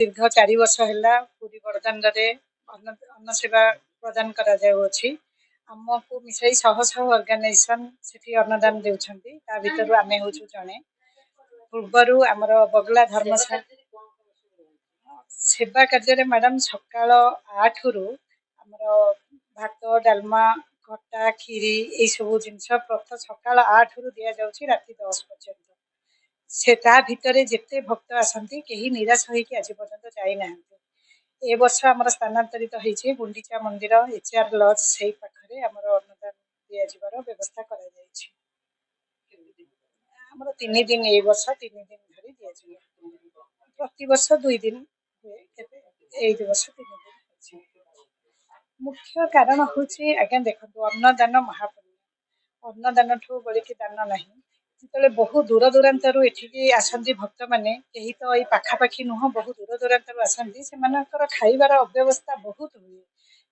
दीर्घ 4 वर्ष है पूरी बड़दाण्डे अन्न सेवा प्रदान कराଯାउछि। आमको मिसाई शह शह ऑर्गेनाइजेशन सेठी अन्नदान देउछन्ति। ता भितरु आमे होछु जणे। पूर्वरु हमर बगला धर्मशाला सेवा कार्य मैडम सकाल 8 रु हमर भात डालमा खटा खीरी ये सब जिनस प्रथ सकाल 8 रु दिया जाउछि राति 10 पर्यंत। से ता भितरे जेते भक्त आसंती केही निराश होइकि आज पर्यंत जाई नाहंती। ए वर्ष हमर स्थानांतरित होइछि गुंडीचा मंदिर एचआर लॉज सेही पाखरे हमर अन्नदान दिया जिवार व्यवस्था करा जाइछि। हमर 3 दिन ए वर्ष 3 दिन धरि दिया जिवो। प्रति वर्ष 2 दिन हुए केते ए वर्ष 3 दिन होछि। मुख्य कारण होछि आज्ञा देखंतु अन्नदान महापुण्य। अन्नदान ठू बड़ी कि दान नाही। जिते बहु दूर दूरांतर एठिकी आसंती भक्त माने केही तो एई पाखापाखी नुह बहु दूर दूरांतर आसंती सेमानकर खाइबार अव्यवस्था बहुत हुए।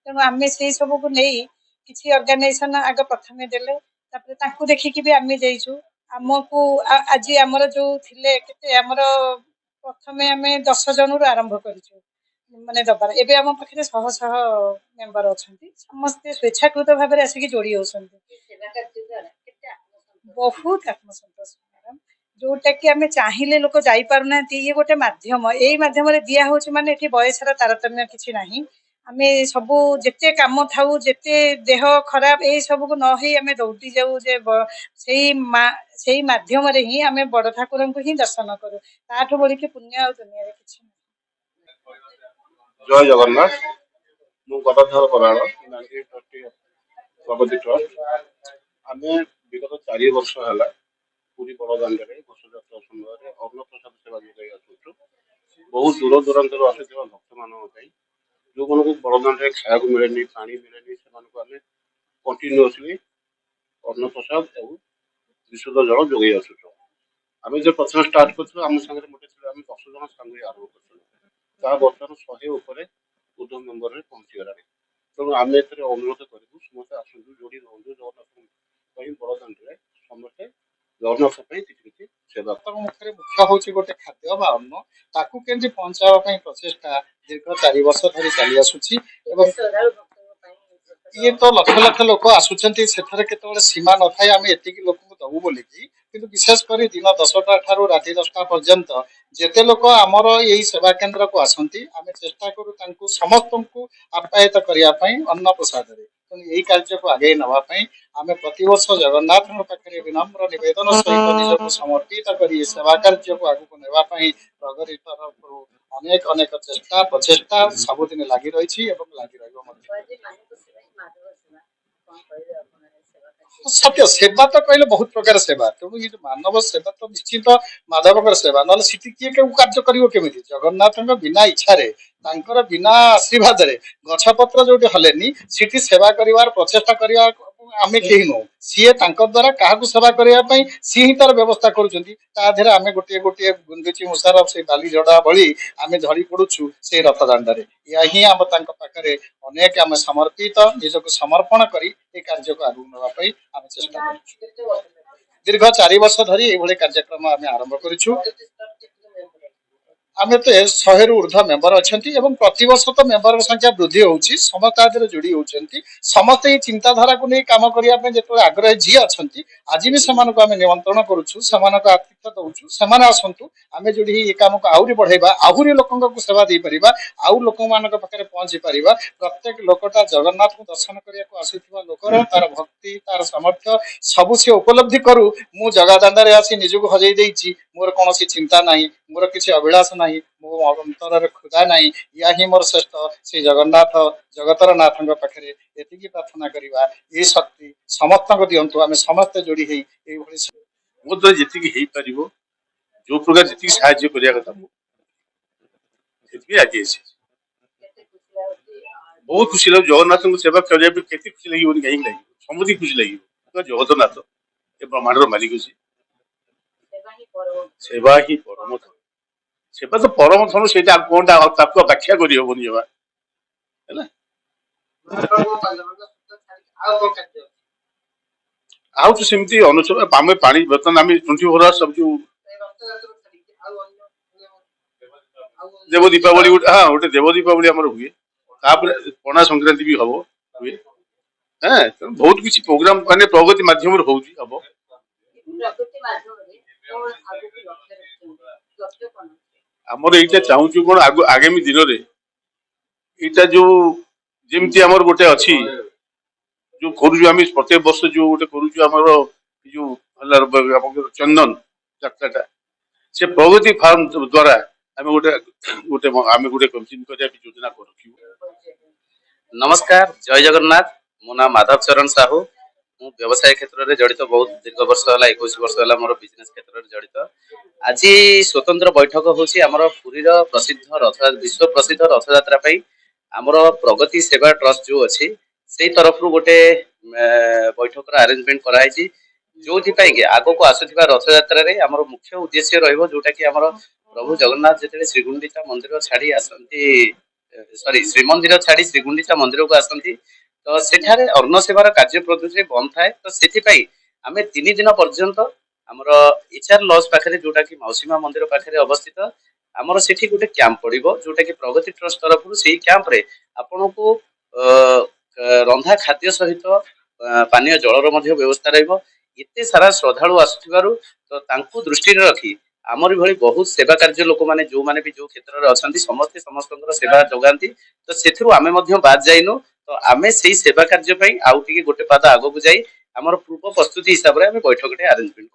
तेणु आमे सेई सब को नेई किछि ऑर्गेनाइजेशन आग प्रथमे देले तापर तांकु देखिकि भी आमे जाइछु। आमको आज आमर जो थिले केते आमर प्रथमे आमे 10 जनरु आरंभ करिछु माने दबार। एबे आम पाखरे शह शह मेंबर अछंती समस्त स्वेच्छाकृत भाव में आसिक जोड़ी होसंती। बहुत आत्मसंतोष मैडम जोटा कि आम चाहिए लोक जाई पारुना ये गोटे माध्यम यही माध्यम दिया होची माने एठी बयसर तारतम्य किछि नाही। आमे सबु जेते काम थाउ जेते देह खराब ए सब को न होई आमे दौड़ी जाऊ जे सेही माध्यम रे ही आमे बड़ ठाकुर को ही दर्शन करू। ताठो बड़ी के पुण्य आ दुनिया रे किछि जय जगन्नाथ। मु गदाधर बराड़ 1930 प्रगति ट्रस्ट आमे विगत 4 वर्ष है पूरी बड़दाण्डे घोषयात्रा समय अन्न प्रसाद सेवा जोगाई आसुଛୁ। बहुत दूर दूरांत आसुवा भक्त मान जो मन को बड़दाण्डे खाया मिले पा मिले से कंटिन्यूअसली अन्न प्रसाद और विशुद्ध जल जोगाई आसुଛୁ। आम जो प्रथम स्टार्ट कर आम सागर मोटे 10 जन सांगे आरंभ कर बर्तमान 100 उपर उद्यम मेम्बर में पहुंचीगला। तेणु आम अनुरोध करूँ समस्त आसतु जोड़ी रुँ जगन्नाथ बड़दाण्डे समस्ते जगन्नाथ किसी सेवा मुख्य मुख्य हूँ गोटे खाद्य बा अन्न ताकू केमती पहुंचावा प्रचेषा दीर्घ 4 वर्ष धरी चली आसुची। ये तो लक्ष लक्ष लोक आसुचंती सेथरे केतबेले सीमा न थाए आमे एतिकी लोक को दबु बोलिकी किंतु विशेष करी दिन 10टा ठारू राति 10टा पर्यंत जेते लोक आमर यही सेवा केंद्र को आसंती आमे चेष्टा करू तांकू समस्त को आप्यायित करिया पई अन्न प्रसाद रे। तेणु यही कार्य को आगे नवा पई आमे प्रतिवर्ष जगन्नाथ पाखरे विनम्र निवेदन सहित निजको समर्पित करी सेवा कार्य को आगु को नेवा पई प्रगति तरफ अनेक अनेक चेष्टा प्रचेष्टा सबुदिन लागि रहिछि एवं लागि रहइबो मध्ये। सत्य सेवा तो कहले बहुत प्रकार सेवा तेणु ये मानव सेवा तो निश्चित माधव सेवा ना सिटी किए के कार्य करिवो केमिति जगन्नाथ बिना इच्छा रे तांकर बिना आशीर्वाद रे गछपत्र जोटी हलेनी सिटी सेवा करिवार प्रचेष्टा करिवा आमे केही नो सीए तांकर द्वारा काहाकू सेवा करिया पई सी ही तार व्यवस्था करूचंती ता धेरे आमे गोटे गोटे गुंडुची मुसार से बाली जडा बळी आमे धरी पडुछु से रथ दांडरे या ही हम तांक पाखरे अनेक आमे समर्पित निजको समर्पण करी ए कार्य को आगु नवा पई आमे चेष्टा करू। दीर्घ 4 वर्ष धरी एभले कार्यक्रम आमे आरंभ करिछु। आमे तो 100 रु ऊर्ध्व मेंबर अछंती एवं प्रतिवर्ष तो मेंबर संख्या वृद्धि होउची समस्त आदर जोड़ी होउचंती समस्त ई चिंताधारा को नै काम करिया पे जेतो आग्रह जी अछंती आज भी समान को आमे निमंत्रण करूछु समान को आतिथ्य दउछु समान आसंतु आमे जोड़ी ई काम को आउरी बढ़ाइबा आहुरी लोकन को सेवा दे परिबा आउ लोक मान को पाखरे पहुंची परिबा प्रत्येक लोकटा जगन्नाथ को दर्शन करिया को आसीथिबा लोकर तार भक्ति तार सामर्थ्य सब से उपलब्धि करू मु जगा दांडारे आसी निजु को हजै देइची मोर कोनोसी चिंता नाही मोर किसी अभिलाष नाही मो अंतर क्षुधा नाही या ही मोर श्रेष्ठ श्री जगन्नाथ जगतर नाथ पाखरे एतिकी प्रार्थना करिबा ए शक्ति समस्त को दियंतु आमे समस्त जोड़ी हेई ए भली मो तो जेतिकी हेई परिबो जो प्रकार जेतिकी सहाय्य करिया कथा जेतिकी आगे अछि बहुत खुशी लग जगन्नाथ को सेवा करिया पे केते खुशी लागि ओनी कहीं लागि समुदी खुशी लागि तो जगन्नाथ ए ब्रह्मांड रो मालिक अछि सेवा ही परम सेवा तो परम धन सेटा कोनटा ताको व्याख्या करि होबनी जबा हैला आउ तो सेमती अनुसार आमे पानी बर्तन आमे 24 आवर सब जो देव दीपावली गोटे हाँ गोटे देव दीपावली आमर हुए तापर पणा संक्रांति भी हम हुए हाँ तेणु बहुत किसी प्रोग्राम माने प्रगति माध्यम होउची हम प्रगति माध्यमରେ କଣ ଆଗକୁ ଲକ୍ଷ୍ୟ ରଖିଛନ୍ତି ଲକ୍ଷ୍ୟ କଣ आमर एटा चाहूचु कोन आगामी दिन रे एटा जो जेमती आमर गोटे अछि जो करूछु आम प्रत्येक वर्ष जो गोटे करूछु आमर जो चंदन यात्राटा से प्रगति फार्म द्वारा आम गोटे गोटे आम गोटे चिंता योजना करूछु नमस्कार जय जगन्नाथ मो नाम माधव चरण साहू मु व्यवसाय क्षेत्र में जड़ित बहुत दीर्घ वर्ष है 21 वर्ष है मोर बिजनेस क्षेत्र में जड़ित आज स्वतंत्र बैठक होची हमर पुरी प्रसिद्ध रथ विश्व प्रसिद्ध रथ यात्रा पई हमर प्रगति सेवा ट्रस्ट जो अछि से तरफ रु गोटे बैठक अरेंजमेंट कराई छी जोथि पई के आगो को आसुथिबा रथ यात्रा रे हमर मुख्य उद्देश्य रहइबो जोटा कि हमर प्रभु जगन्नाथ जेते श्रीगुंडीचा मंदिर छाड़ी आसंती सॉरी श्रीमंदिर छाड़ी श्रीगुंडीचा मंदिर को आसंती तो सेठारे अन्न सेवार कार्य प्रदूषण बंद थाए तो सेथिपाई आमे 3 दिन पर्यंत हमर एचआर लॉज पाखरे जोटा कि मौसीमा मंदिर पाखरे अवस्थित हमर सेठी गोटे कैंप पड़िबो जोटा कि प्रगति ट्रस्ट तरफ से कैंप रे आपन को रंधा खाद्य सहित पानीय जलर मध्य व्यवस्था रहइबो एते सारा श्रद्धालु आसुथिबारु तो तांकु दृष्टि रे रखी आमर भली बहुत सेवा कार्य लोक माने जो माने भी जो क्षेत्र रे अछंती समस्त समस्तकर सेवा जोगांती तो सेथरु आमे मध्य बाद जाइनो तो आमे सेही सेवा कार्य पई आउ टिके गोटे पाद आगो को जाई हमर पूर्व प्रस्तुति हिसाब रे आमे बैठक अरेंजमेंट कर